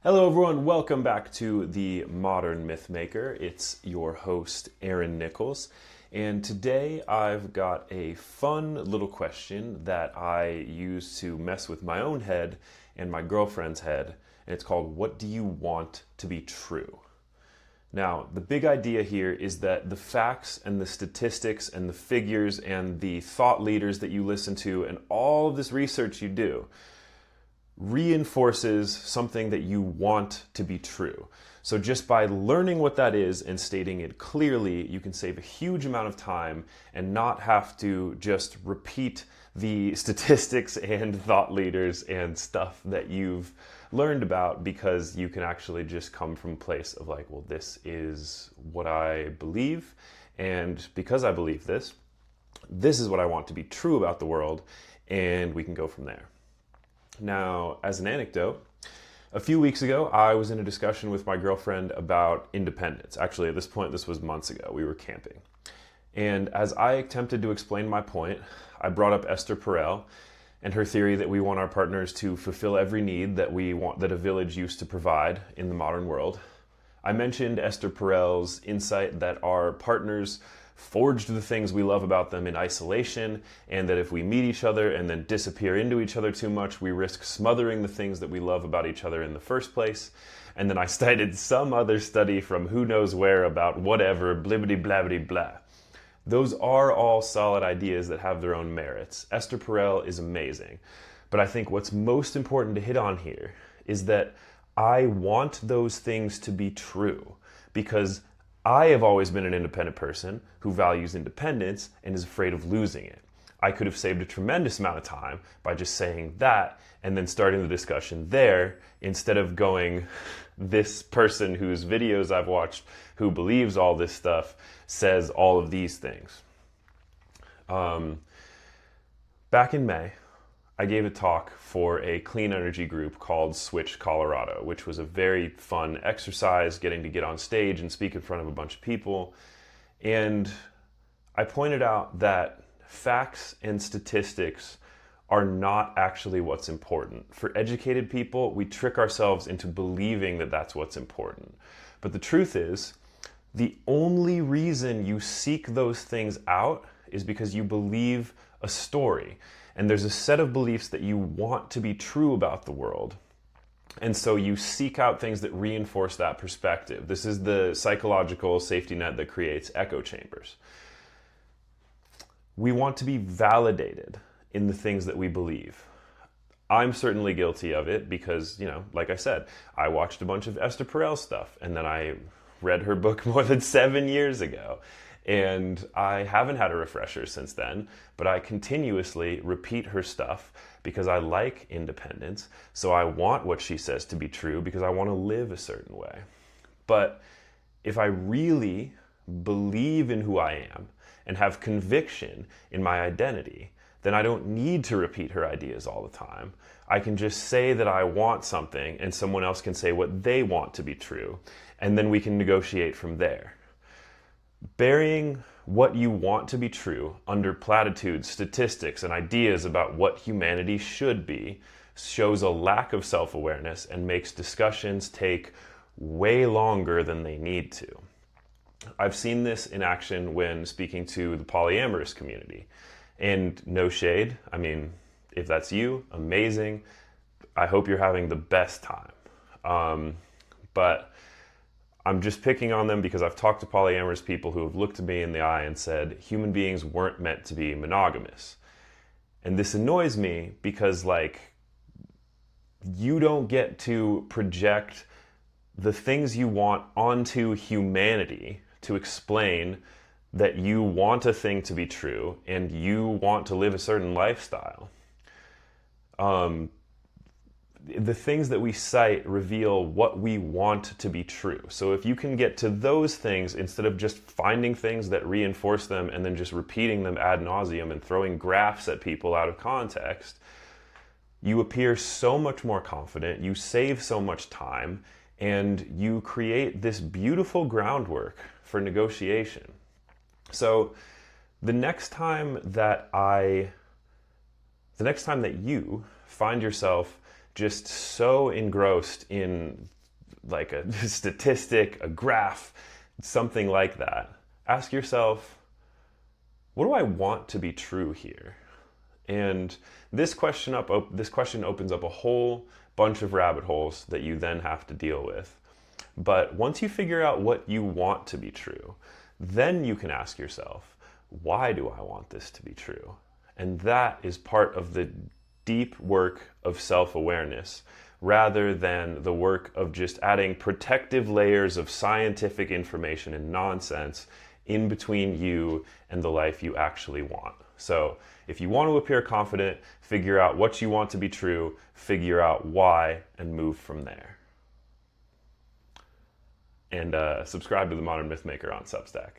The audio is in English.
Hello, everyone. Welcome back to the Modern Mythmaker. It's your host, Aaron Nichols. And today I've got a fun little question that I use to mess with my own head and my girlfriend's head. And it's called, What do you want to be true? Now, the big idea here is that the facts and the statistics and the figures and the thought leaders that you listen to and all of this research you do reinforces something that you want to be true. So just by learning what that is and stating it clearly, you can save a huge amount of time and not have to just repeat the statistics and thought leaders and stuff that you've learned about, because you can actually just come from a place of like, well, this is what I believe, and because I believe this is what I want to be true about the world, and we can go from there. Now, as an anecdote, a few weeks ago, I was in a discussion with my girlfriend about independence. Actually, at this point, this was months ago. We were camping. And as I attempted to explain my point, I brought up Esther Perel and her theory that we want our partners to fulfill every need that a village used to provide in the modern world. I mentioned Esther Perel's insight that our partners forged the things we love about them in isolation, and that if we meet each other and then disappear into each other too much, we risk smothering the things that we love about each other in the first place. And then I cited some other study from who knows where about whatever, blibbity blabbity blah. Those are all solid ideas that have their own merits. Esther Perel is amazing. But I think what's most important to hit on here is that I want those things to be true, because I have always been an independent person who values independence and is afraid of losing it. I could have saved a tremendous amount of time by just saying that and then starting the discussion there, instead of going, this person whose videos I've watched who believes all this stuff says all of these things. Back in May, I gave a talk for a clean energy group called Switch Colorado, which was a very fun exercise, getting to get on stage and speak in front of a bunch of people. And I pointed out that facts and statistics are not actually what's important. For educated people, we trick ourselves into believing that that's what's important. But the truth is, the only reason you seek those things out is because you believe a story. And there's a set of beliefs that you want to be true about the world. And so you seek out things that reinforce that perspective. This is the psychological safety net that creates echo chambers. We want to be validated in the things that we believe. I'm certainly guilty of it because, like I said, I watched a bunch of Esther Perel stuff, and then I read her book more than 7 years ago. And I haven't had a refresher since then, but I continuously repeat her stuff because I like independence. So I want what she says to be true because I want to live a certain way. But if I really believe in who I am and have conviction in my identity, then I don't need to repeat her ideas all the time. I can just say that I want something, and someone else can say what they want to be true, and then we can negotiate from there. Burying what you want to be true under platitudes, statistics, and ideas about what humanity should be shows a lack of self-awareness and makes discussions take way longer than they need to. I've seen this in action when speaking to the polyamorous community. And no shade, if that's you, amazing. I hope you're having the best time. But I'm just picking on them because I've talked to polyamorous people who have looked at me in the eye and said human beings weren't meant to be monogamous. And this annoys me because, you don't get to project the things you want onto humanity to explain that you want a thing to be true and you want to live a certain lifestyle. The things that we cite reveal what we want to be true. So if you can get to those things instead of just finding things that reinforce them and then just repeating them ad nauseum and throwing graphs at people out of context, you appear so much more confident, you save so much time, and you create this beautiful groundwork for negotiation. So the next time that you find yourself just so engrossed in like a statistic, a graph, something like that, ask yourself, what do I want to be true here? And this question opens up a whole bunch of rabbit holes that you then have to deal with. But once you figure out what you want to be true, then you can ask yourself, why do I want this to be true? And that is part of the deep work of self-awareness, rather than the work of just adding protective layers of scientific information and nonsense in between you and the life you actually want. So if you want to appear confident, figure out what you want to be true, figure out why, and move from there. And subscribe to the Modern Mythmaker on Substack.